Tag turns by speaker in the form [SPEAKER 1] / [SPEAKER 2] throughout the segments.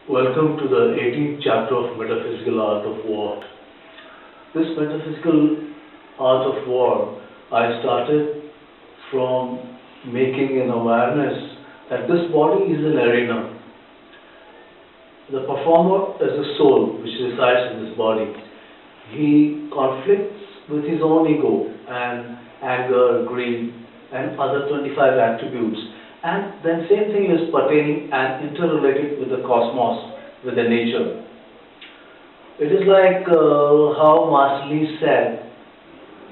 [SPEAKER 1] Welcome to the 18th chapter of Metaphysical Art of War. This metaphysical art of war I started from making an awareness that this body is an arena. The performer is a soul which resides in this body. He conflicts with his own ego and anger, greed, and other 25 attributes. And then same thing is pertaining and interrelated with the cosmos, with the nature. It is like how Master Lee said,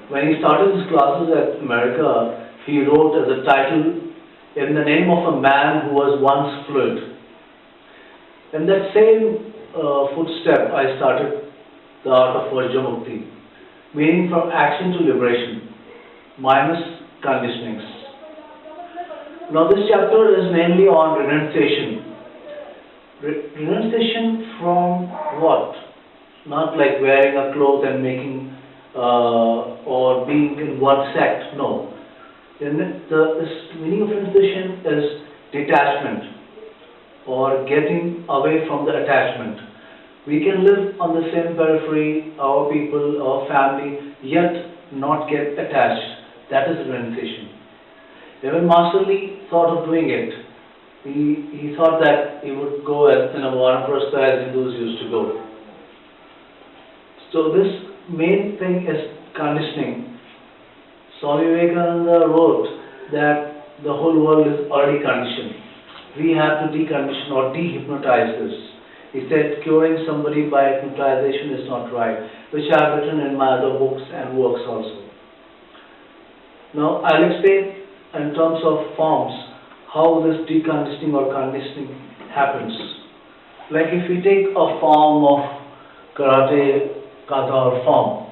[SPEAKER 1] when he started his classes at America, he wrote as a title, "In the name of a man who was once fluid." In that same footstep, I started the art of Vajramukti, meaning from action to liberation, minus conditionings. Now this chapter is mainly on renunciation. Renunciation from what? Not like wearing a cloth and making or being in one sect. No. The meaning of renunciation is detachment or getting away from the attachment. We can live on the same periphery, our people, our family, yet not get attached. That is renunciation. Even Master Lee thought of doing it. He thought that he would go as in a Vanaprastha as Hindus used to go. So this main thing is conditioning. Swami Vivekananda wrote that the whole world is already conditioned. We have to decondition or dehypnotize this. He said curing somebody by hypnotization is not right, which I have written in my other books and works also. Now I'll explain in terms of forms how this deconditioning or conditioning happens. Like if we take a form of karate, kata or form,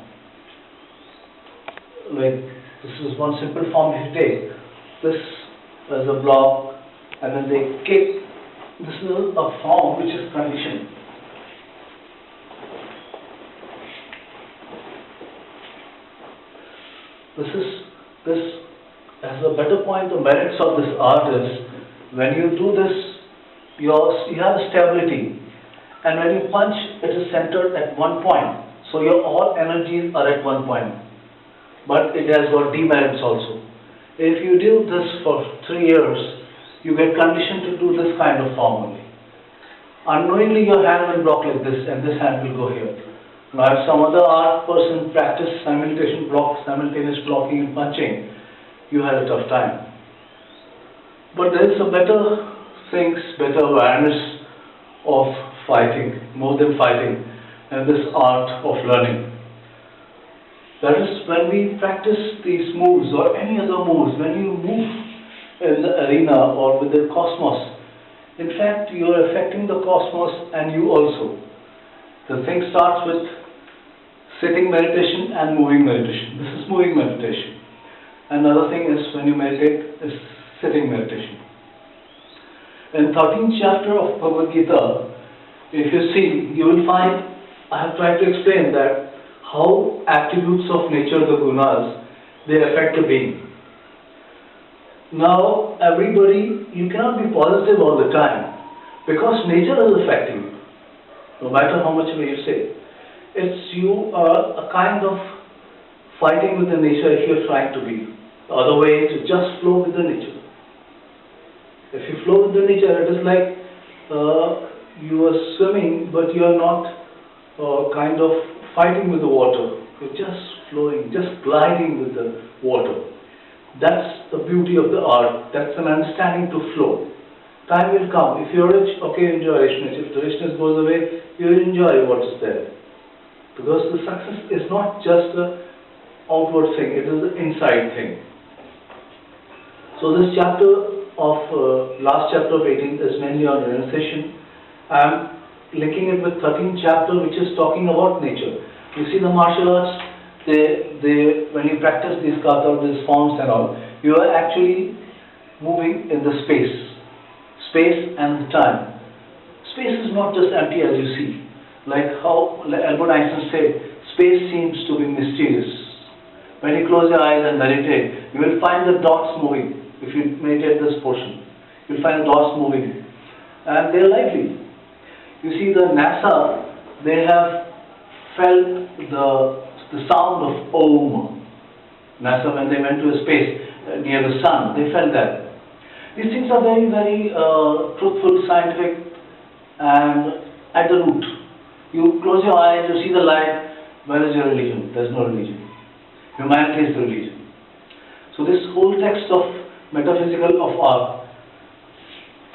[SPEAKER 1] like this is one simple form. If you take this as a block and then they kick, this is a form which is conditioned. This as a better point, the merits of this art is when you do this, you have stability, and when you punch, it is centered at one point. So your all energies are at one point, but it has got demerits also. If you do this for 3 years, you get conditioned to do this kind of form only. Unknowingly, your hand will block like this, and this hand will go here. Now, if some other art person practice simultaneous blocking and punching, you had a tough time. But there is a better awareness of fighting, more than fighting, and this art of learning. That is when we practice these moves or any other moves, when you move in the arena or with the cosmos, in fact you are affecting the cosmos and you also. The thing starts with sitting meditation and moving meditation. This is moving meditation. Another thing is when you meditate is sitting meditation. In 13th chapter of Bhagavad Gita, if you see, you will find, I have tried to explain that how attributes of nature, the gunas, they affect the being. Now, everybody, you cannot be positive all the time because nature is affecting you. No matter how much you say. It's you are a kind of fighting with the nature if you're trying to be. The other way is to just flow with the nature. If you flow with the nature, it is like you are swimming, but you are not kind of fighting with the water. You're just flowing, just gliding with the water. That's the beauty of the art. That's an understanding to flow. Time will come. If you're rich, okay, enjoy richness. If the richness goes away, you will enjoy what is there. Because the success is not just the outward thing, it is the inside thing. So this chapter of, last chapter of 18 is mainly on renunciation. I'm linking it with 13th chapter which is talking about nature. You see the martial arts, when you practice these kata, these forms and all, you are actually moving in the space and the time. Space is not just empty as you see. Like how Albert Einstein said, space seems to be mysterious. When you close your eyes and meditate, you will find the dots moving. If you meditate this portion, you'll find the dots moving. And they're lively. You see, the NASA, they have felt the sound of Om. NASA, when they went to space near the sun, they felt that. These things are very, very truthful, scientific, and at the root. You close your eyes, you see the light. Where is your religion? There is no religion. Humanity is the religion. So this whole text of metaphysical of art,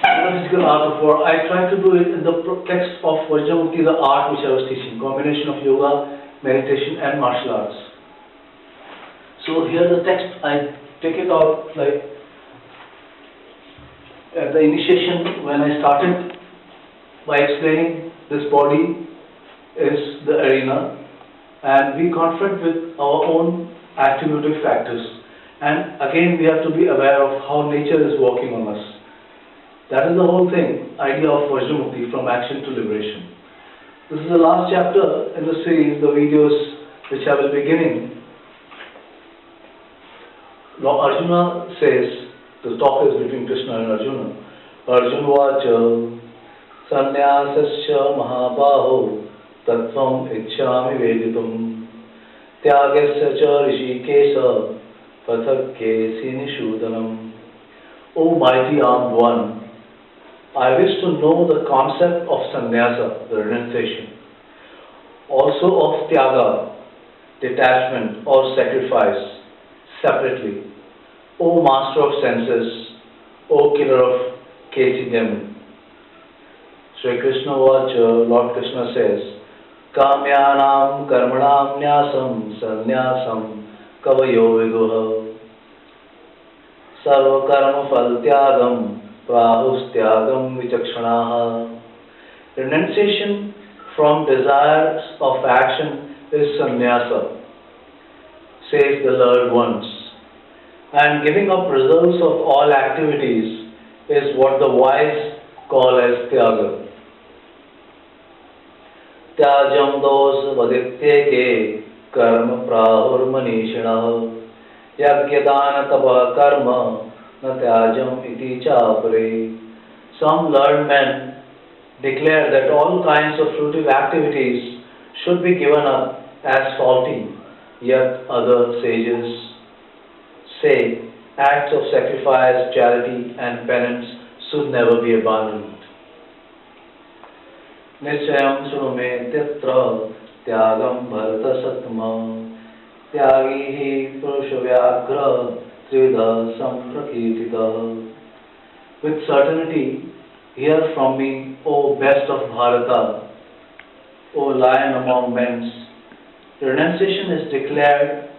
[SPEAKER 1] metaphysical art of war, I tried to do it in the text of Vajramukti, the art which I was teaching, combination of yoga, meditation and martial arts. So here the text, I take it out like at the initiation when I started by explaining this body is the arena and we confront with our own attributive factors, and again we have to be aware of how nature is working on us. That is the whole thing, idea of Vajramukti, from action to liberation. This is the last chapter in the series, the videos which I will be beginning. Lord Arjuna says, the talk is between Krishna and Arjuna. Arjuna vacha sannyasasya mahabaho tattvam ichchami veditum tyagasya cha rishikesha pathakkesi nishudanam. O mighty armed one, I wish to know the concept of sannyasa, the renunciation, also of tyaga, detachment or sacrifice, separately. O master of senses, O killer of cagey demon. Sri Krishna Vacha, Lord Krishna says, Kamyanam karmanam nyasam sannyasam kavayo viduha sarva karma phal tyagam prahus tyagam vichakshanaha. Renunciation from desires of action is sannyasa, says the learned ones, and giving up results of all activities is what the wise call as tyaga. Tyajam dos vadityeke karma prahur manishinaha yagyadana tapa karma na tyajam iti chapare. Some learned men declare that all kinds of fruitive activities should be given up as faulty, yet other sages say acts of sacrifice, charity and penance should never be abandoned. Nischayam surume tyatra tyagam bharata satma tyagi hi purusha vyagra trivida samprakirtita. With certainty, hear from me, O best of Bharata, O lion among men. Renunciation is declared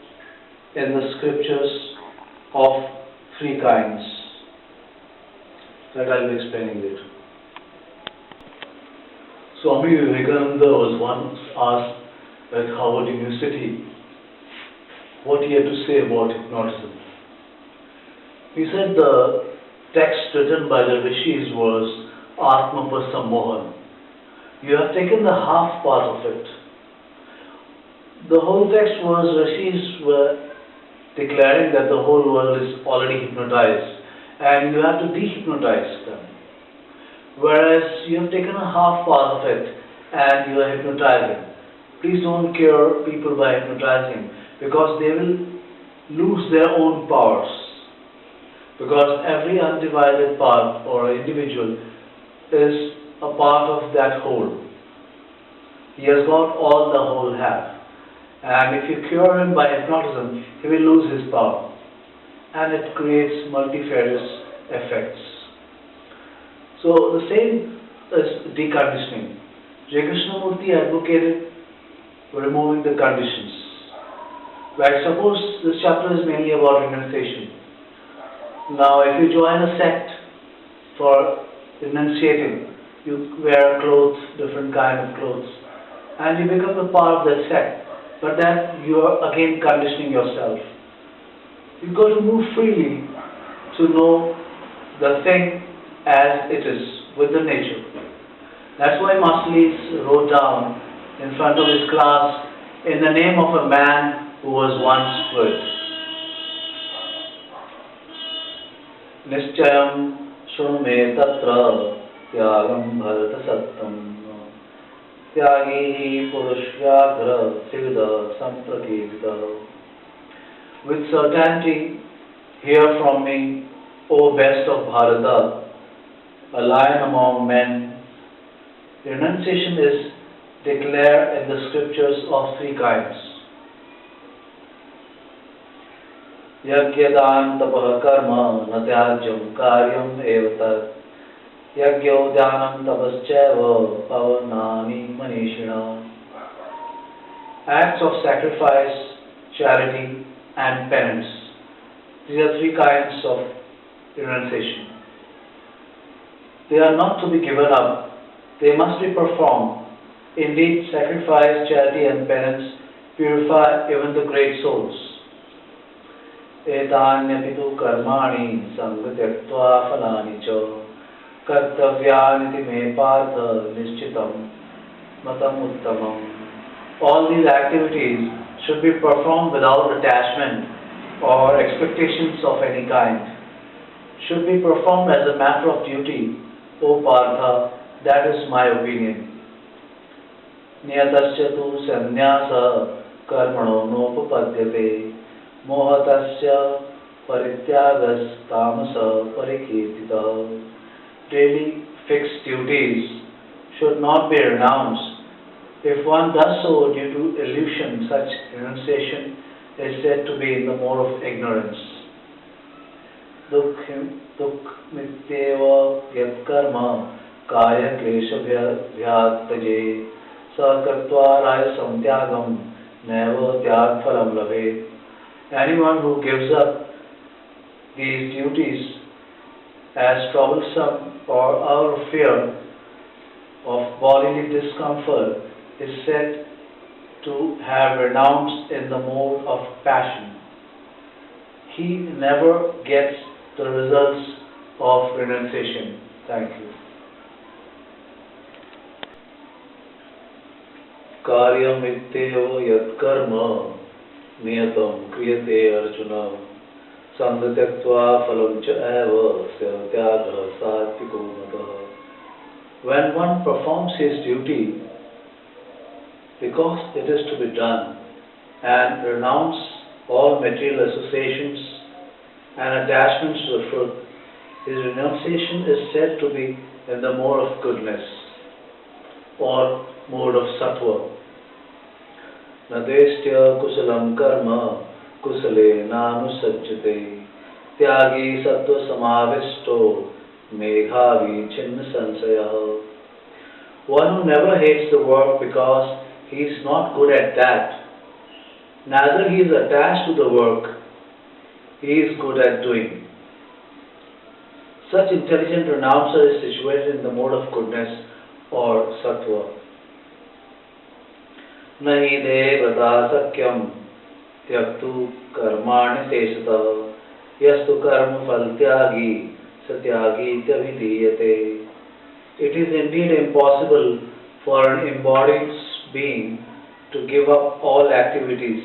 [SPEAKER 1] in the scriptures of three kinds that I will be explaining later. Swami Vivekananda was once asked at Harvard University what he had to say about hypnotism. He said the text written by the rishis was Atmapasammohan. You have taken the half part of it. The whole text was rishis were declaring that the whole world is already hypnotized and you have to dehypnotize them. Whereas you have taken a half part of it and you are hypnotizing. Please don't cure people by hypnotizing because they will lose their own powers. Because every undivided part or individual is a part of that whole. He has got all the whole has. And if you cure him by hypnotism, he will lose his power. And it creates multifarious effects. So the same is deconditioning. J. Krishnamurti advocated removing the conditions. Right, suppose this chapter is mainly about renunciation. Now if you join a sect for renunciating, you wear clothes, different kind of clothes, and you become a part of that sect. But then you are again conditioning yourself. You've got to move freely to know the thing as it is with the nature. That's why Master Lees wrote down in front of his class, in the name of a man who was once good. Nischayam shrume tatra tyagam bharata sattam त्यागी ही पुरुषव्याघ्र सिद्ध samprakrita. With certainty, hear from me, O best of Bharata, a lion among men. Renunciation is declared in the scriptures of three kinds. Yajnadaन tapah karma na tyajyam karyam eva tat. Yajño dhyanam tapaschaiva pavanani manishina. Acts of sacrifice, charity, and penance. These are three kinds of renunciation. They are not to be given up, they must be performed. Indeed, sacrifice, charity, and penance purify even the great souls. Etanyapito karmani sangatyaktva phalani cha kartavyani me partha nishchitam matam uttamam. All these activities should be performed without attachment or expectations of any kind. Should be performed as a matter of duty, O Partha, that is my opinion. Niyatasya tu sannyasa karmano nopapadyate mohatasya parityagas tamasa parikirtita. Daily fixed duties should not be renounced. If one does so due to illusion, such renunciation is said to be in the mode of ignorance. Dukh mityeva yat karma kaya klesha vyataje sakartva raya samtyagam neva tyag phalam labhe. Anyone who gives up these duties as troublesome or out of fear of bodily discomfort is said to have renounced in the mode of passion. He never gets the results of renunciation. Thank you. Karyam ityeva yat karma niyatam kriyate arjuna sangatyaktva phalam cha eva tyagah satviko matah. When one performs his duty because it is to be done and renounce all material associations and attachments to the fruit, his renunciation is said to be in the mode of goodness or mode of sattva. Nadestya kusalam karma kusale nanusajjate tyagi sattva samavisto meghavi chinna sansaya. One who never hates the work because he is not good at that, neither he is attached to the work he is good at doing. Such intelligent renouncer is situated in the mode of goodness or sattva. Nahi devata sakyam tyaktu karmani tesata yastu karma phal tyagi satyagi tyabhidiyate. It is indeed impossible for an embodied being to give up all activities,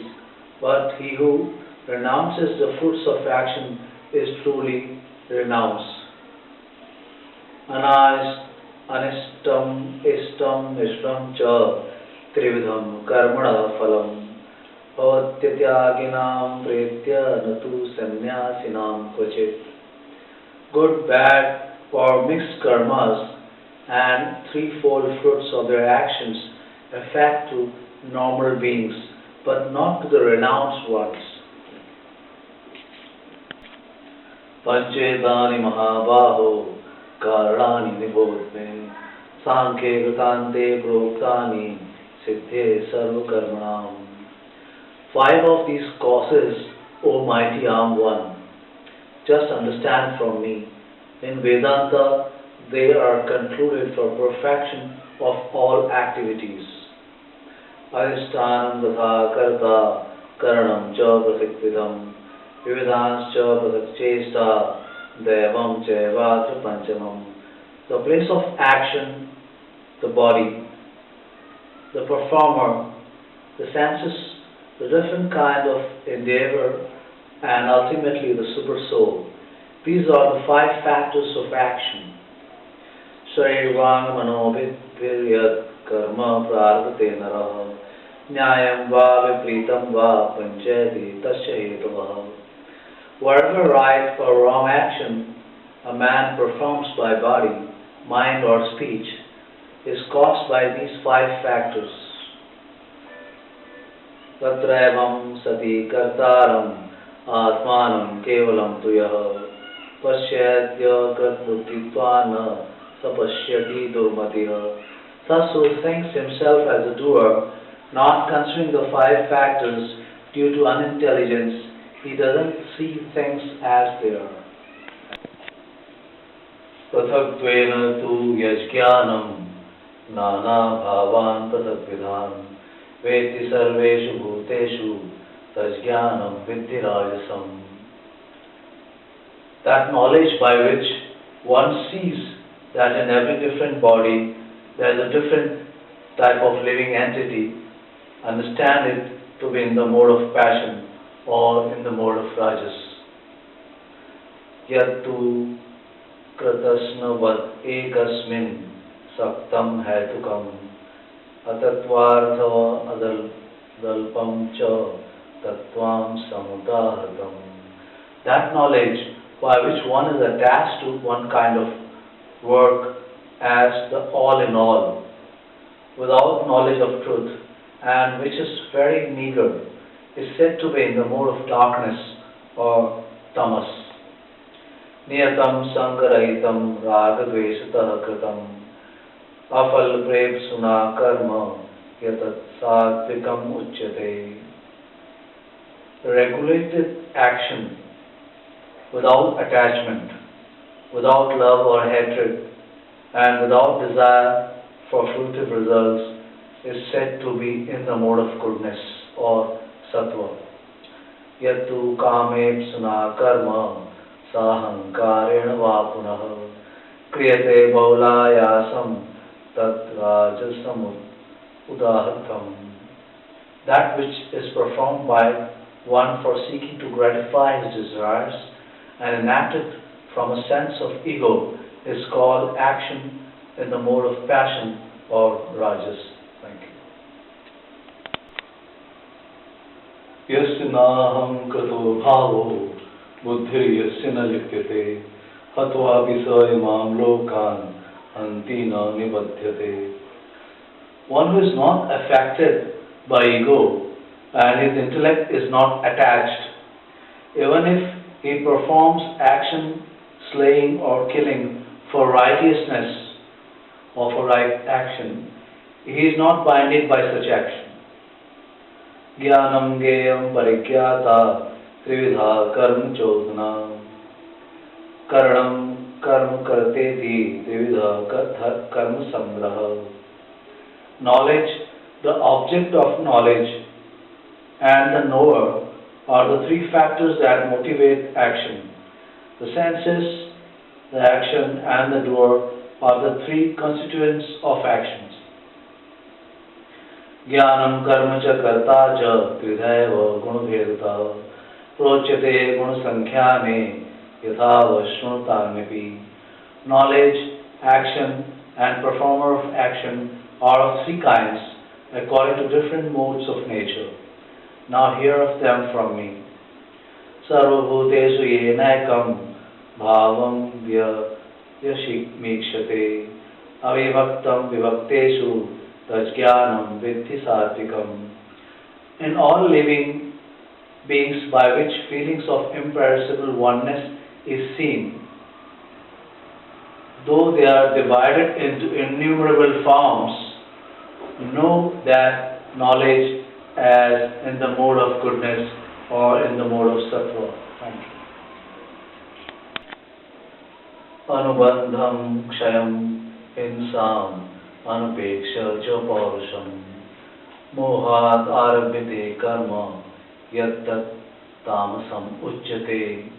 [SPEAKER 1] but he who renounces the fruits of action is truly renounced. Anistam istam ishtam cha trividham karmana phalam bhavatyatyāginām pretya natu sannyasinām kvachit. Good, bad or mixed karmas and threefold fruits of their actions affect to normal beings, but not to the renounced ones. Panchetani mahabaho karani nibodhme sankhe gritante proktani siddhe sarva karmanam. 5 of these causes, O mighty armed one, just understand from me. In Vedanta, they are concluded for perfection of all activities. Adhisthanam tatha karta karanam cha prasikvidam vividhanscha prasikchesta devam chevatra panchamam. The place of action, the body, the performer, the senses, the different kind of endeavor, and ultimately the super soul. These are the 5 factors of action. Shrirvang manobhidviryat कर्म प्रारभते नरः न्यायं वा विपरीतं वा पंचयति तस्य हेतवः. Whatever right or wrong action a man performs by body, mind or speech is caused by these five factors. Tatraivam sati kartaram atmanam kevalam tuyah pasyadya kratbuddhitvana sapashyati durmatih. Thus who thinks himself as a doer, not considering the five factors due to unintelligence, he doesn't see things as they are. पृथक्त्वेन तु यज्ञानं नाना भावान् पृथक्विधान् वेत्ति सर्वेषु भूतेषु तज्ज्ञानं विद्धि राजसम्. That knowledge by which one sees that in every different body there is a different type of living entity, understand it to be in the mode of passion or in the mode of rajas. Yattu कृतस्नवत् एकस्मिन् सक्तं हेतुकम् अतत्वार्थव अदल्पं च तत्त्वं समुदाहृतम्. That knowledge by which one is attached to one kind of work as the all in all, without knowledge of truth, and which is very meager, is said to be in the mode of darkness or tamas. नियतं संगरहितं रागद्वेषतः कृतं अफलप्रेप्सुना कर्म यतत् सात्विकम् उच्यते. Regulated action without attachment, without love or hatred, and without desire for fruitive results is said to be in the mode of goodness or sattva. Yattu kamepsuna karma साहंकारेण वा पुनः क्रियते बहुलायासं तत् राजसम् उदाहृतम्. That which is performed by one for seeking to gratify his desires and enacted from a sense of ego is called action in the mode of passion or rajas. Thank you. Yasya naham krato bhavo बुद्धिर्यस्य न लिप्यते हत्वापि स इमां लोकान् हन्ति न निबध्यते. One who is not affected by ego and his intellect is not attached, even if he performs action, slaying or killing for righteousness or for right action, he is not binded by such action. Jnanam geyam parigyata त्रिविधा कर्म चोदना करणम कर्म करते थी त्रिविधा कर्म संग्रह. Knowledge, the object of knowledge, and the knower are the three factors that motivate action. The senses, the action, and the doer are the three constituents of actions. Jnanam karma cha karta cha tridhaiva gunabhedata प्रोच्यते गुण संख्याने यथावश्नुतान्यपि. Knowledge, action, and performer of action are of three kinds according to different modes of nature. Now hear of them from me. Sarvabhutesu yenakam bhavam vyashikmikshate avivaktam vivaktesu tajjnanam viddhi satvikam. In all living beings by which feelings of imperishable oneness is seen, though they are divided into innumerable forms, know that knowledge as in the mode of goodness or in the mode of sattva. Thank you. Anubandham kshayam insam anupeksha cha paurusham mohat arabhyate karma yattat tamasam uchyate.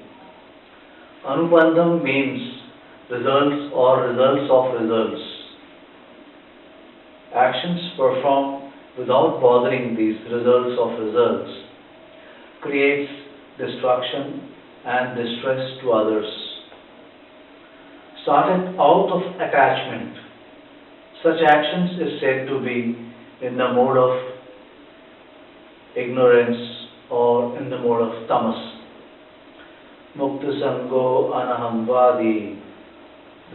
[SPEAKER 1] Anubandham means results or results of results. Actions performed without bothering these results of results creates destruction and distress to others. Started out of attachment, Such actions is said to be in the mode of ignorance or in the mode of tamas. Mukta sango anahambadi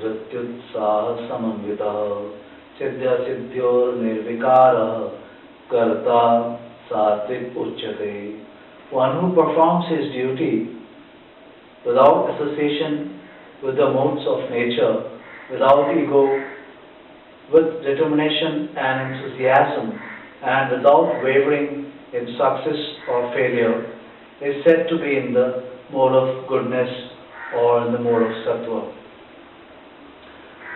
[SPEAKER 1] dhrityutsaha samamvitaha siddhya siddhyor nirvikara karta satvik uchyate. One who performs his duty without association with the modes of nature, without ego, with determination and enthusiasm, and without wavering in success or failure, is said to be in the mode of goodness or in the mode of sattva.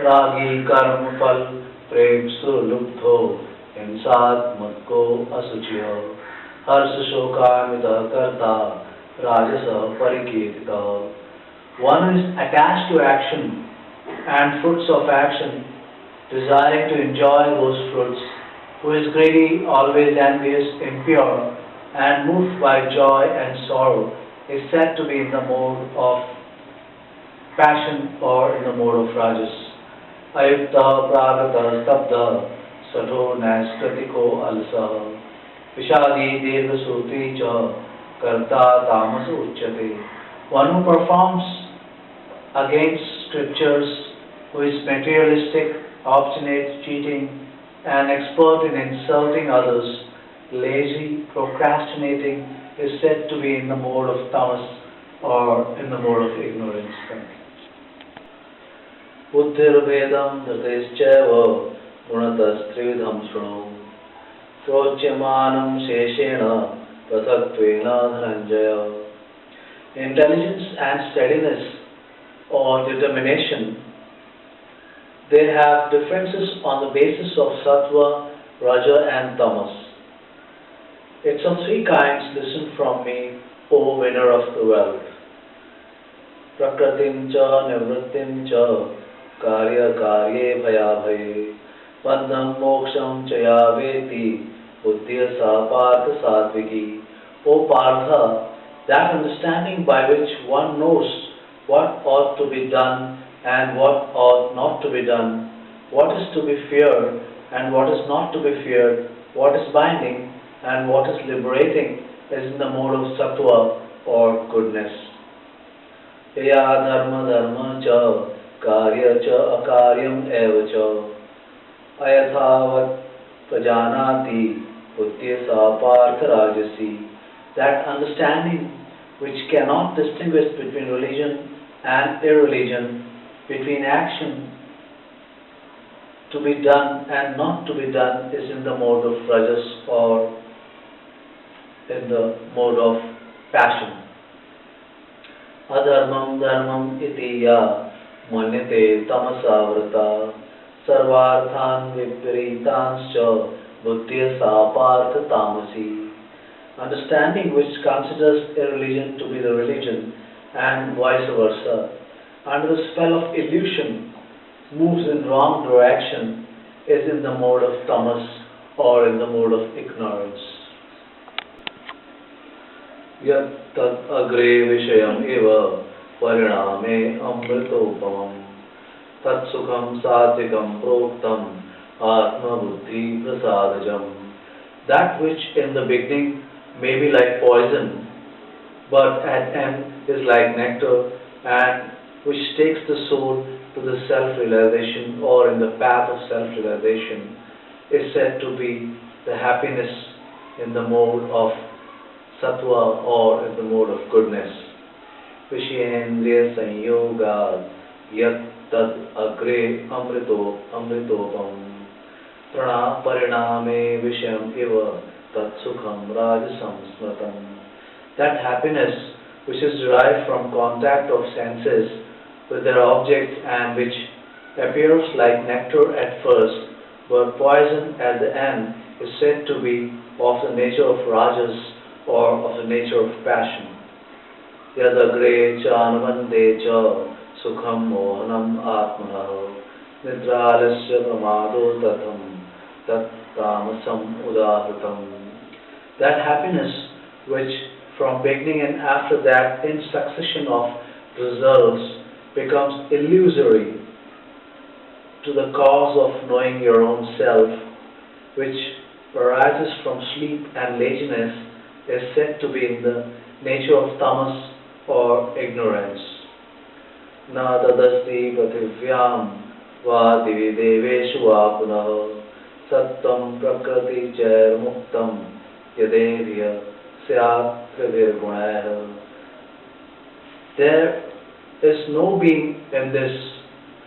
[SPEAKER 1] Ragi karma phal prem surlubdho hinsatmatko asuchiyo harsa shokamita karta rajasa parikirtita. One is attached to action and fruits of action, desiring to enjoy those fruits, who is greedy, always envious, impure, and moved by joy and sorrow, is said to be in the mode of passion or in the mode of rajas. Ayukta pragata stabdha sato naiskratiko alsa vishadi dirvasuti cha karta tamas uchyate. One who performs against scriptures, who is materialistic, obstinate, cheating, and expert in insulting others, lazy, procrastinating, is said to be in the mode of tamas or in the mode of ignorance. Buddhirvedam dhrityaischaiva gunatas-trividham shruno procyamanam sheshena prathaktvena dhananjaya. Intelligence and steadiness or determination, they have differences on the basis of sattva, raja and tamas. It's of three kinds. Listen from me, O winner of the wealth. Prakratim cha nivrittim cha karya karye bhayabhaye bandham moksham chaya veti buddhya sa partha satviki. O Partha, that understanding by which one knows what ought to be done and what ought not to be done, what is to be feared and what is not to be feared, what is binding and what is liberating, is in the mode of sattva or goodness. Ya dharma dharma cha karya cha akaryam eva cha ayathavat prajanati buddhya sa partha rajasi. That understanding which cannot distinguish between religion and irreligion, between action to be done and not to be done, is in the mode of rajas or in the mode of passion. Adharmam dharmam iti ya manyate tamasavrata sarvarthan vipiritanscha buddhya sa partha tamasi. Understanding which considers irreligion to be the religion and vice versa, under the spell of illusion, moves in wrong direction, is in the mode of tamas or in the mode of ignorance. Yat tat agre vishayam eva pariname amritopamam tat sukham satvikam proktam atma buddhi prasadajam. That which in the beginning may be like poison, but at end is like nectar, and which takes the soul to the self-realization or in the path of self-realization, is said to be the happiness in the mode of sattva or in the mode of goodness. Vishendriya sanyoga yat tad agre amritopam pariname visham eva tat sukham rajasam smratam. That happiness which is derived from contact of senses with their objects and which appears like nectar at first but poison at the end, is said to be of the nature of rajas or of the nature of passion. Yadagre chanvande cha sukham mohanam atmanah nidralasya pramado tatham tat tamasam udahritam. That happiness which from beginning and after that in succession of results becomes illusory to the cause of knowing your own self, which arises from sleep and laziness, is said to be in the nature of tamas or ignorance. Na tadasti pathivyam va divi deveshu va punaha sattam prakriti chair muktam yadevya syat pravirgunaya. There is no being in this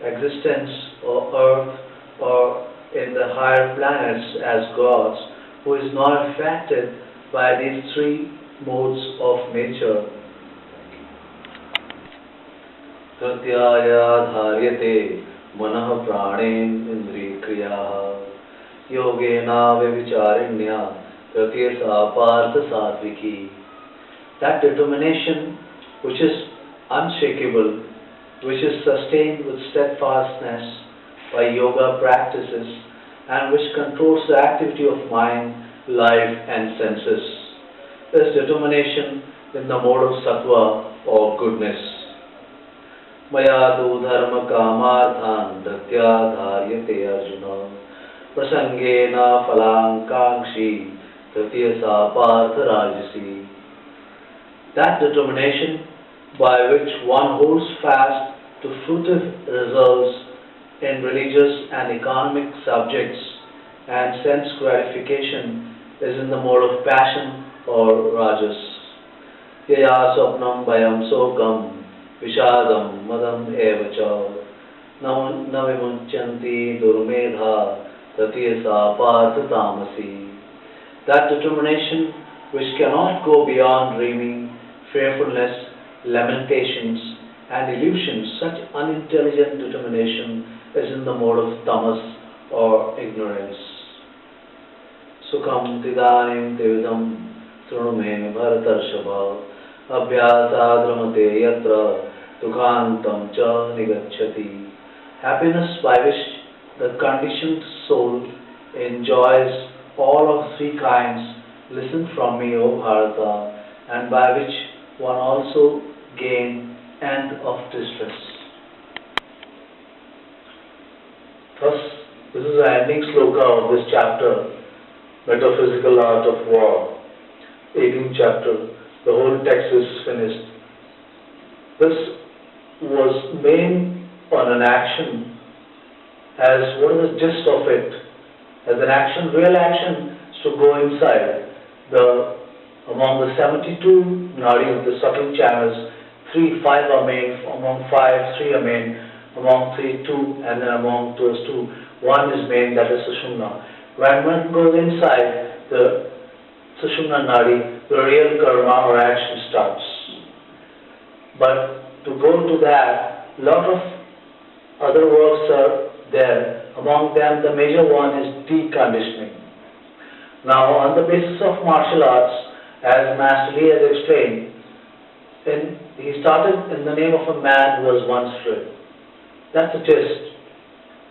[SPEAKER 1] existence or earth or in the higher planets as gods who is not affected by these three modes of nature. Pratyaya dharyate manah pranen indri kriyaha yogena vivicharinya pratyasa partha satviki. That determination which is unshakable, which is sustained with steadfastness by yoga practices and which controls the activity of mind, life and senses, is determination in the mode of sattva or goodness. Maya tu dharma kamarthan dhatya dharyate arjuna prasangena phalankankshi dhatyasa partha rajasi. That determination by which one holds fast to fruitive results in religious and economic subjects and sense gratification is in the mode of passion or rajas. Yaya swapnam vayam sokam vishadam madam evacha navimunchanti durmedha tatyasa partha tamasi. That determination which cannot go beyond dreaming, fearfulness, lamentations and illusions, such unintelligent determination is in the mode of tamas or ignorance. Sukham tidanim tevidam srunume bharatarshava abhyasadramate yatra dukhantam cha nigacchati. Happiness by which the conditioned soul enjoys all of three kinds, listen from me, O Bharata, and by which one also gain end of distress. Thus, this is the ending sloka of this chapter, Metaphysical Art of War, 18th chapter. The whole text is finished. This was made on an action as what is the gist of it? As an action, real action is to go inside. Among the 72 nadis, the subtle channels, 5 are main, among 5, 3 are main, among 3, 2, and then among those 2, 1 is main, that is Sushumna. When one goes inside the Sushumna nadi, the real karma or action starts. But to go to that, lot of other works are there. Among them, the major one is deconditioning. Now, on the basis of martial arts, as Master Lee has explained, he started in the name of a man who was once free. That's the gist.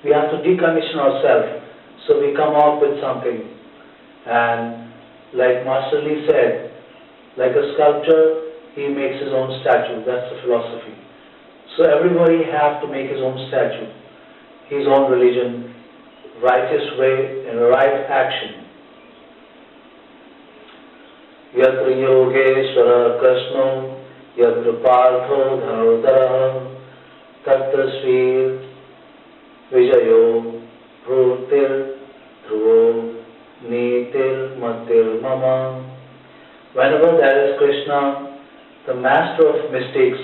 [SPEAKER 1] We have to decondition ourselves, so we come out with something. And like Master Lee said, like a sculptor, he makes his own statue. That's the philosophy. So everybody has to make his own statue, his own religion, righteous way, and right action. Yatra Yogeshwara Krishna Yatra Partho Dhanodara Tatra Sri Vijayo Bhutir Dhruvo Nitir Matir Mama. Whenever there is Krishna, the master of mystics,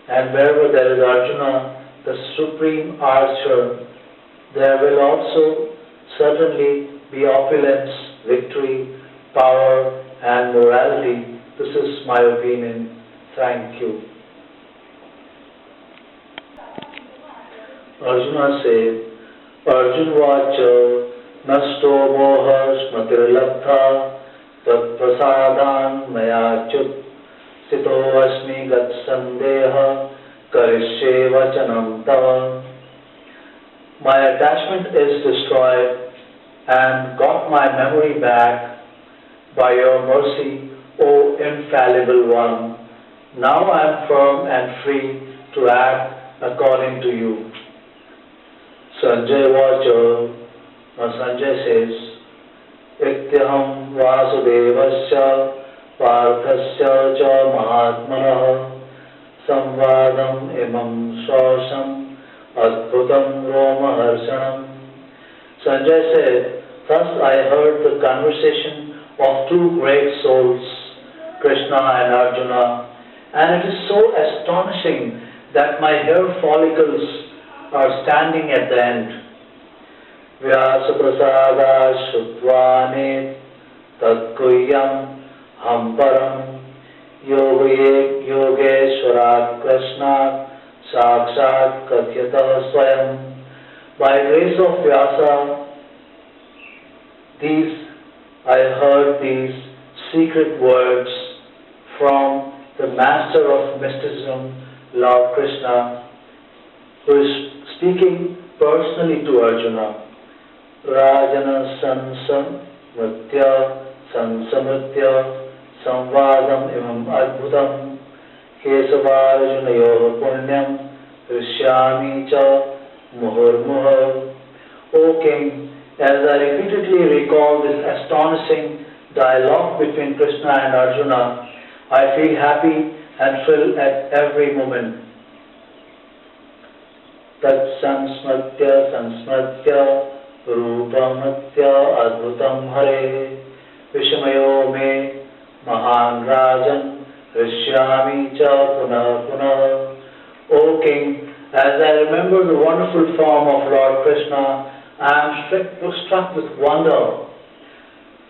[SPEAKER 1] and wherever there is Arjuna, the supreme archer, there will also certainly be opulence, victory, power, and morality. This is my opinion. Thank you. Arjuna said, Arjun vacha nasto moha smatir labdha tat prasadan maya chut sito asmi gat sandeha karishye vachanam tava. My attachment is destroyed and got my memory back by your mercy, O infallible one. Now I am firm and free to act according to you.
[SPEAKER 2] Sanjay Vacha, Sanjay says, Ityaham Vasudevasya Parthasya cha Mahatmanah Samvadam imam shasham Adbhutam Romaharshanam. Sanjay said, thus I heard the conversation of two great souls, Krishna and Arjuna, and it is so astonishing that my hair follicles are standing at the end. Vyasa prasada shrutvane tatkuhyam hamparam yogeshwarat krishna sakshat kathyatah swayam. By grace of Vyasa, I heard these secret words from the master of mysticism, Lord Krishna, who is speaking personally to Arjuna. Rajana sansamritya samvadam imam adbhutam kesavarjunayoh punyam rishyami cha muhurmuhur. O King, as I repeatedly recall this astonishing dialogue between Krishna and Arjuna, I feel happy and thrilled at every moment. Tat sansmritya rupamatya adbhutam hare vishmayo me mahan rajan rishyami cha punah punah. O King, as I remember the wonderful form of Lord Krishna, I am struck with wonder.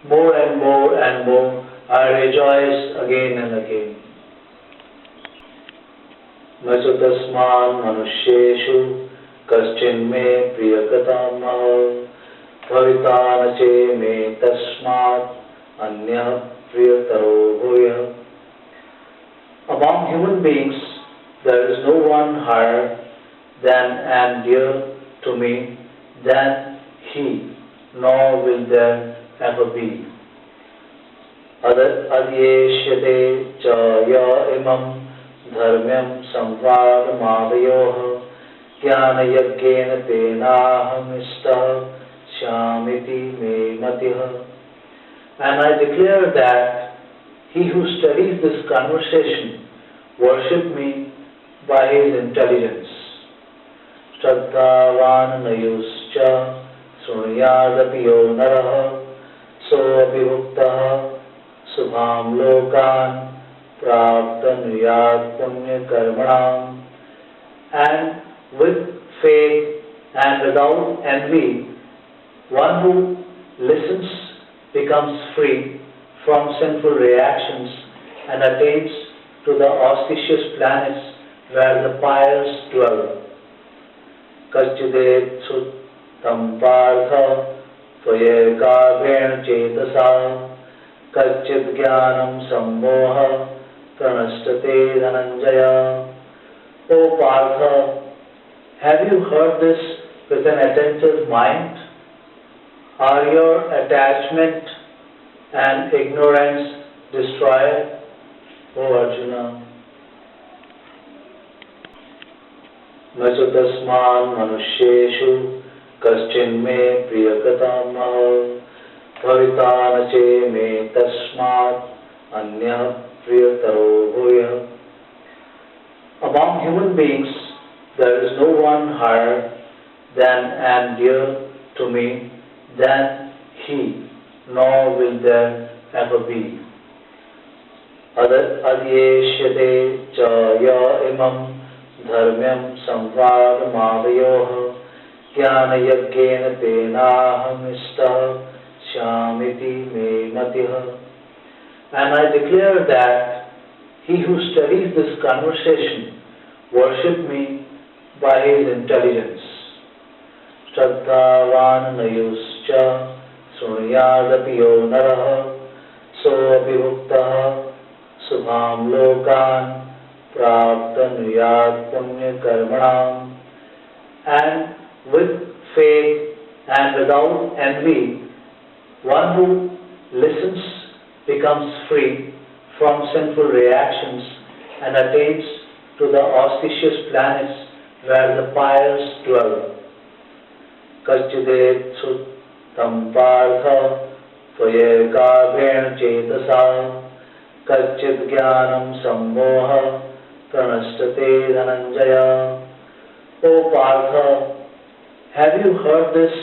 [SPEAKER 2] More and more and more, I rejoice again and again. Nachatasman manusheshu kaschinme priyakatamah bhavitanache me tasmat anya priyataro bhuya. Among human beings, there is no one higher than and dear to me than he, nor will there ever be. Adyeshyate cha ya imam dharmyam samvadamavayoh jnana-yagyena tenaham shamiti me matih. And I declare that he who studies this conversation worship me by his intelligence. Shraddhavan nayuscha srunyadapi yo narah so abhivuktaha subham lokan praptanuyat punya karmanam. And with faith and without envy, one who listens becomes free from sinful reactions and attains to the auspicious planets where the pious dwell. Kachchidet suttam partha tvayekagrena chetasa kachchid jnanam sammoha pranashtate dhananjaya. O Partha, have you heard this with an attentive mind? Are your attachment and ignorance destroyed, O Arjuna? Nachatasman manusheshu kaschinme priyakatamah bhavitanache me tasmat anya priyataro bhuya. Among human beings, there is no one higher than and dear to me than he, nor will there ever be. Adyeshyate cha ya imam dharmyam samvadamavayoh jnana-yagyena tenaham shamiti me matih. And I declare that he who studies this conversation worship me by his intelligence. Shraddhavan nayuscha srunyadapi yo narah so abhivuktaha subham lokan praptanuyat punya karmanam. And with faith and without envy, one who listens becomes free from sinful reactions and attains to the auspicious planets where the pious dwell. कच्चिदेत्सु तं पार्थ त्वयैकाग्रेण चेतसा कच्चित् ज्ञानं सम्मोह प्रणश्यते Dhananjay. O Partha, have you heard this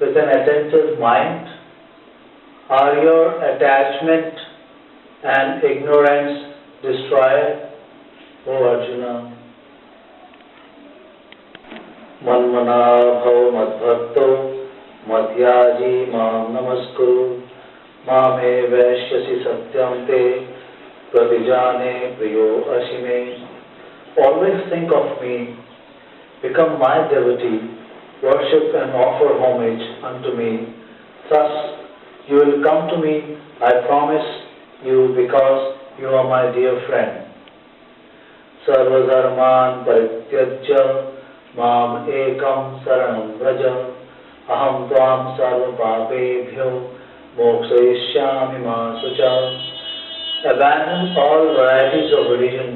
[SPEAKER 2] with an attentive mind? Are your attachment and ignorance destroyed? O Arjuna, Manmana bhav madbhakto madhyaji mam namaskuru mame vaishyasi satyam te pratijane priyo ashime. Always think of me, become my devotee, worship and offer homage unto me. Thus you will come to me, I promise you, because you are my dear friend. Sarva dharman parityajya mam ekam saranam vraja aham tvam sarva papebhyo mokshayishyami ma sucha. Abandon all varieties of religion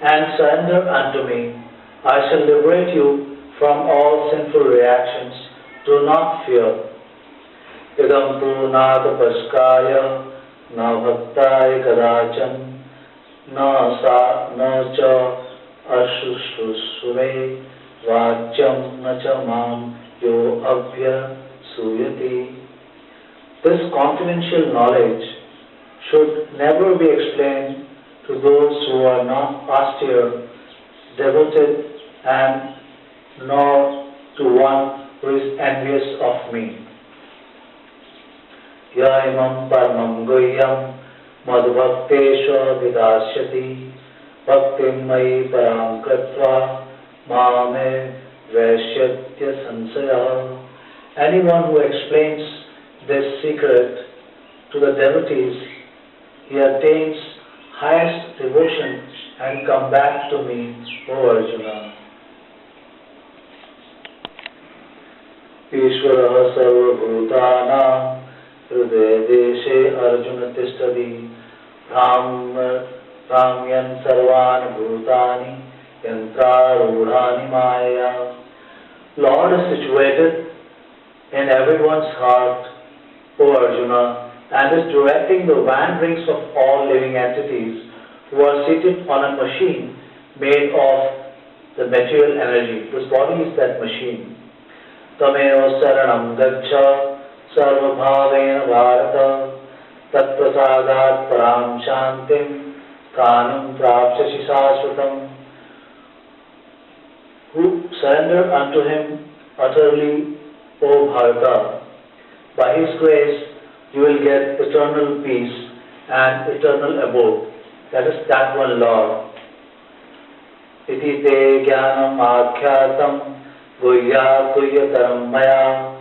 [SPEAKER 2] and surrender unto me. I shall liberate you from all sinful reactions. Do not fear. Idam tu na tapaskaya na bhaktaya kadachan na cha ashushusure vachyam na cha mam yo abhya suyati. This confidential knowledge should never be explained to those who are not austere, devoted, and nor to one who is envious of me. Ya imam paramam guhyam madhbhaktesha vidasyati bhaktim mayi param kritva mame vaishyatya sansaya. Anyone who explains this secret to the devotees, he attains highest devotion and come back to me, O Arjuna. Ishvara sarvabhutanam hriday deshe Arjuna tishtadi bhramyan sarvan bhutani yantrarudhani maya. Lord is situated in everyone's heart, O Arjuna, and is directing the wanderings of all living entities who are seated on a machine made of the material energy. This body is that machine. Tameva saranam gaccha sarvabhavena bharata tat prasadat param shantim kanam prapsasi sasvatam. Who surrender unto him utterly, O Bharata. By his grace you will get eternal peace and eternal abode. That is that one Lord. Iti te jnanam akhyātam guhyā guhyataram maya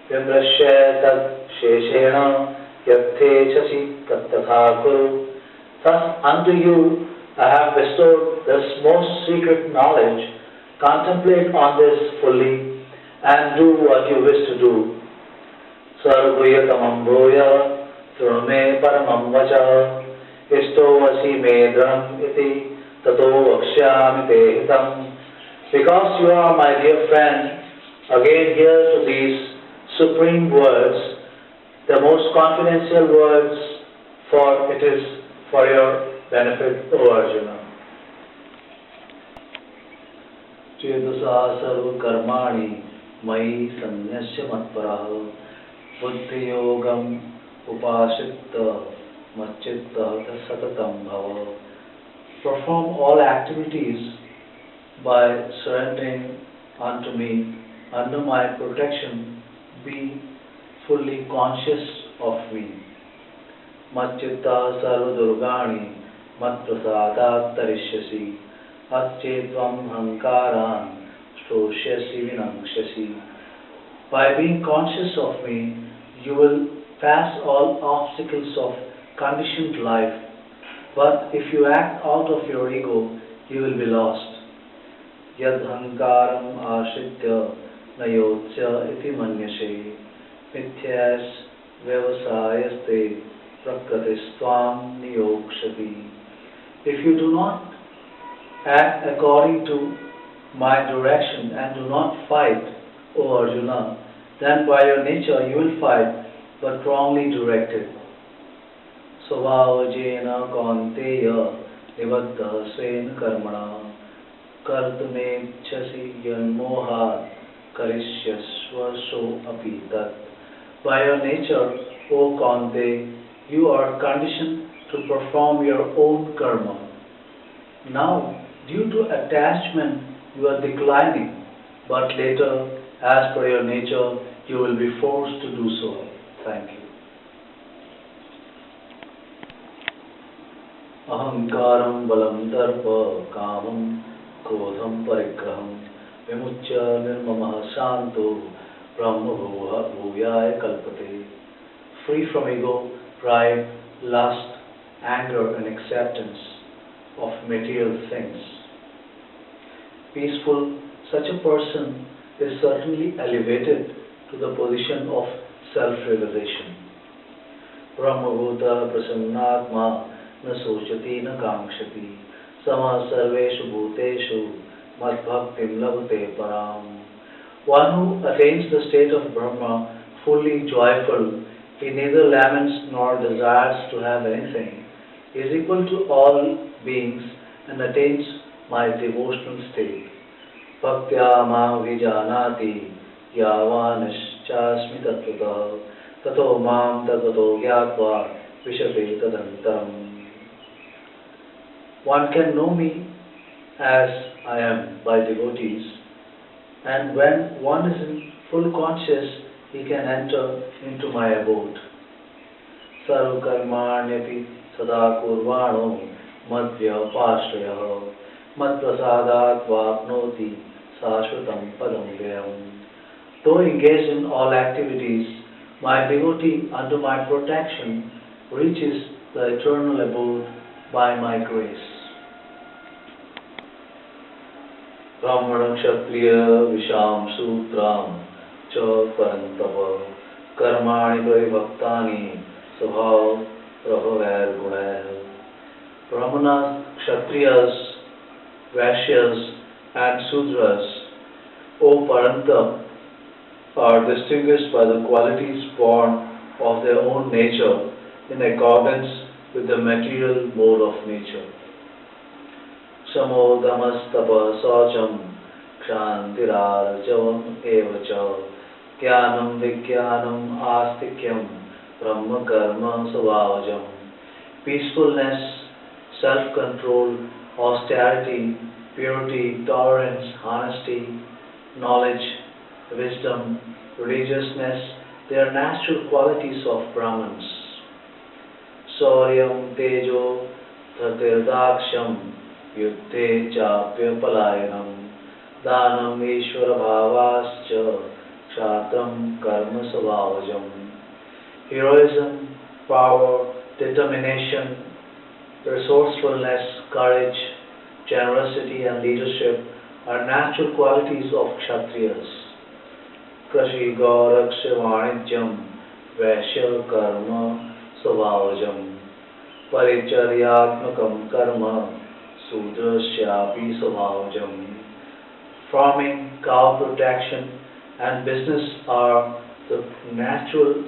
[SPEAKER 2] vimrashya tad sheshena yathechasi tattatha kuru. Thus unto you I have bestowed this most secret knowledge. Contemplate on this fully and do what you wish to do. Sarvguhyatamam bhuya Trume paramam vacha isto vasi medram iti tato vakshyami te hitam. Because you are my dear friend, again hear to these supreme words, the most confidential words, for it is for your benefit, O Arjuna. Chetasa sarva karmani mayi sanyasya matparaha buddhi yogam upashitta machitta satatam bhava. Perform all activities by surrendering unto me, under my protection. Be fully conscious of me. Machitta sarva durgani matprasadat tarishyasi achetvam hankaran stoshyasi vinakshasi. By being conscious of me, you will pass all obstacles of conditioned life. But if you act out of your ego, you will be lost. Yad hankaram ashritya nayotsya iti manyashe mithyas vyavasayaste prakratistvam niyokshati. If you do not act according to my direction and do not fight, O Arjuna,
[SPEAKER 1] then by your nature you will fight, but wrongly directed. Svabhavajena kaunteya nibaddha svena karmana kartumechasi yanmohat karishyasva so api tat. By your nature, O Kaunte, you are conditioned to perform your own karma. Now, due to attachment, you are declining, but later, as per your nature, you will be forced to do so. Thank you. Ahankaram balam darpa kamam krodham parigraham vimucya nirmamah santo brahma bhuyaya kalpate. Free from ego, pride, lust, anger and acceptance of material things. Peaceful, such a person is certainly elevated to the position of self-realization. Brahmabhuta prasannatma na sochati na kamshati sama sarveshu bhuteshu madbhaktim labhate param. One who attains the state of Brahma fully joyful, he neither laments nor desires to have anything, is equal to all beings and attains my devotional state. Bhaktya mam vijanati yavanischasmi tattvatah tato mam tattvato gyatva vishape tadantaram. One can know me as I am by devotees, and when one is in full conscious, he can enter into my abode. Sarva karmanyapi sada kurvano madhya pashraya mad prasadat vapnoti sashvatam padam vyam. Though engaged in all activities, my devotee under my protection reaches the eternal abode by my grace. Brahmana kshatriya visham sutram cha parantapa karmani pravibhaktani svabhav prabhavair gunah. Brahmanas, Kshatriyas, Vaishyas and Sudras, O Parantap, are distinguished by the qualities born of their own nature in accordance with the material mode of nature. Samodamastapa saucham kshantirarjavam evacha jnanam vijnanam astikyam brahma karma svabhajam. Peacefulness, self-control, austerity, purity, tolerance, honesty, knowledge, wisdom, religiousness, they are natural qualities of Brahmins. Sauryam tejo dhatirdaaksham yuddhe chapya palayanam danam ishvara bhavascha kshatram karma svabhajam. Heroism, power, determination, resourcefulness, courage, generosity and leadership are natural qualities of Kshatriyas. Krashi gauraksha vanijyam vaishya karma svabhajam paricharyatmakam karma sudrasyapi svabhajam. Farming, cow protection and business are the natural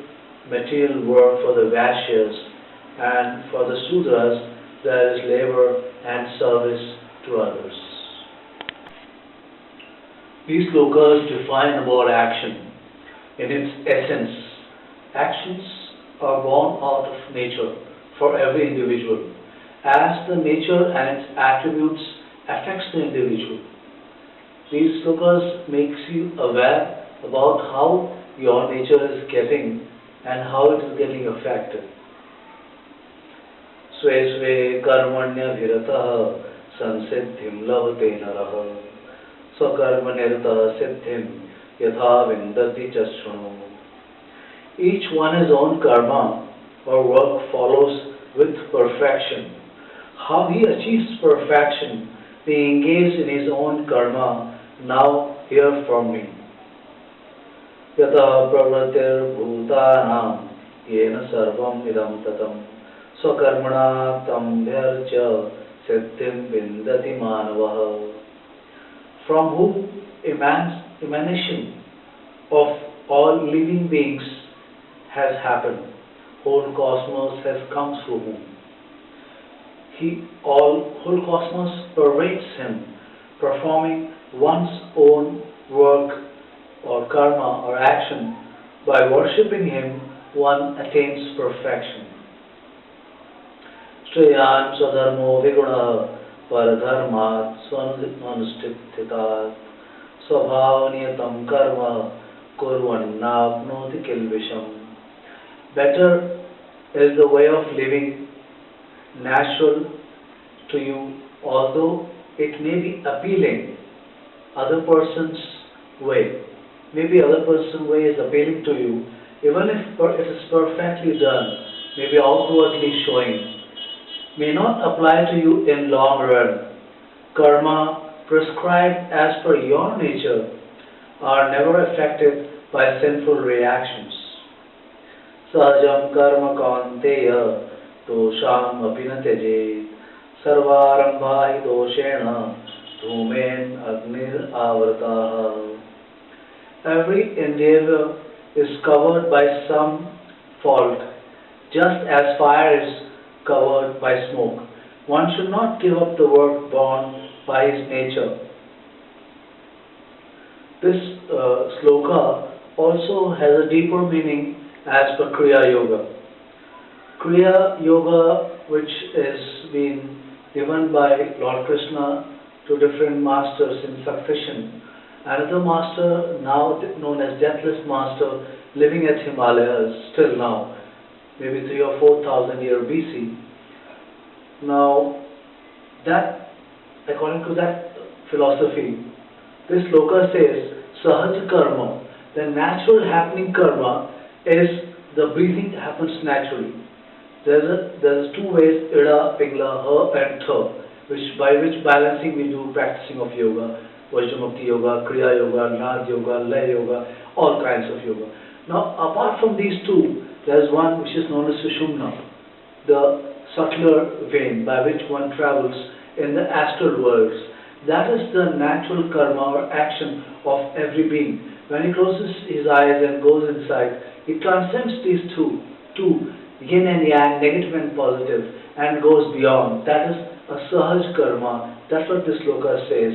[SPEAKER 1] material work for the Vaishyas, and for the Sudras there is labor and service to others. These slokas define about action. In its essence, actions are born out of nature for every individual, as the nature and its attributes affects the individual. These slokas makes you aware about how your nature is getting and how it is getting affected. Sve sve karmanya viratah sansiddhim lavate narah swakarma nirtah siddhim yatha vindati chashvanu. Each one his own karma or work follows with perfection. How he achieves perfection, being engaged in his own karma, now hear from me. Yata pravratir bhutanam yena sarvam idam tatam swakarmana tam dhyarcha siddhim vindati manavaha. From whom emanation of all living beings has happened. Whole cosmos has come through him. Whole cosmos pervades him, performing one's own work or karma or action. By worshipping him, one attains perfection. Shreyan Swadharmo Viguna Paradharmat Swanustitat Swabhavaniyatam Karma Kurvannapnoti Kilvisham. Better is the way of living natural to you, although it may be appealing. Other person's way, maybe other person's way is appealing to you, even if it is perfectly done, maybe outwardly showing, may not apply to you in long run. Karma prescribed as per your nature are never affected by sinful reactions. Sahajam karma kaunteya dosham apinateje sarvarambhai doshena dhumen agnir avrataha. Every endeavor is covered by some fault, just as fire is covered by smoke. One should not give up the work born by his nature. This sloka also has a deeper meaning as per Kriya Yoga. Kriya Yoga, which is being given by Lord Krishna to different masters in succession. Another master, now known as Deathless Master, living at Himalayas still now, maybe 3,000 or 4,000 years BC. Now, according to that philosophy, this sloka says, Sahaj Karma, the natural happening karma is the breathing happens naturally. There's two ways, Ida, Pingla, Ha and Tha, by which balancing we do practicing of yoga, Vajramukti Yoga, Kriya Yoga, Nad Yoga, Lay Yoga, all kinds of yoga. Now, apart from these two, there's one which is known as Sushumna, the subtler vein by which one travels in the astral worlds. That is the natural karma or action of every being. When he closes his eyes and goes inside, he transcends these two yin and yang, negative and positive, and goes beyond. That is a sahaj karma. That's what this sloka says.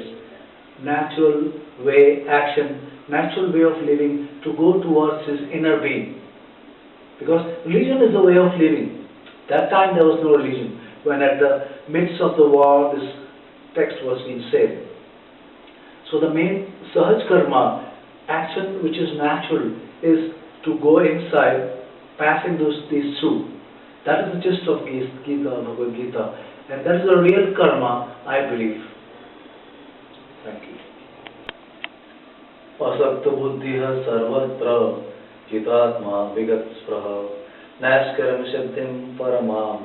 [SPEAKER 1] Natural way, action, natural way of living to go towards his inner being. Because religion is a way of living. That time there was no religion. When at the midst of the war, this text was being said. So the main sahaj karma, action which is natural, is to go inside, passing these through. That is the gist of Gita, Bhagavad Gita. And that is the real karma, I believe. Thank you. Asakta buddhiha sarvatra jitatma vigat spraha naskaram siddhim paramam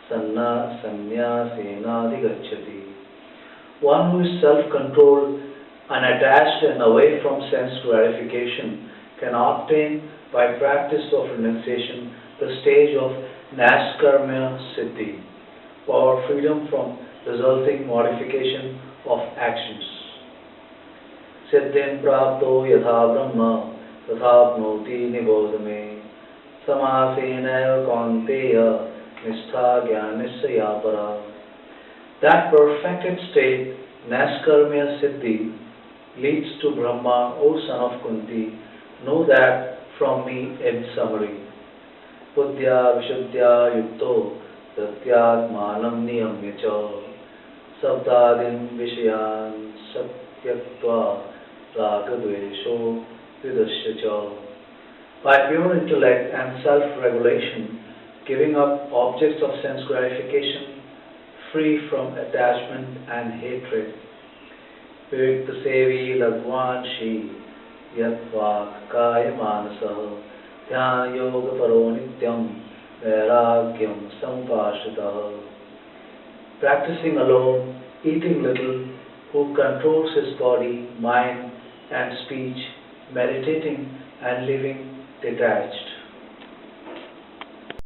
[SPEAKER 1] sannyasena-adhigacchati. One who is self-controlled, unattached and away from sense gratification can obtain by practice of renunciation the stage of Naskarmya Siddhi, or freedom from resulting modification of actions. Siddhim prapto yatha brahma tathapnoti nibodhame samasena kaunteya nistha jnanasya para. That perfected state, Naskarmya Siddhi, leads to Brahma, O son of Kunti. Know that from me in summary. Buddhya Vishuddhya Yukto Satyatmanam Niyamya Cha Sabdadim Vishayan Satyatva Ragadvesho Vidasya Cha. By pure intellect and self-regulation, giving up objects of sense gratification, free from attachment and hatred. Vivikta Sevi Lagwan Shi Yatvak Kaya Manasa Dhyana Yoga Paro Nityam Vairagyam Sampashitaha. Practicing alone, eating little, who controls his body, mind and speech, meditating and living detached.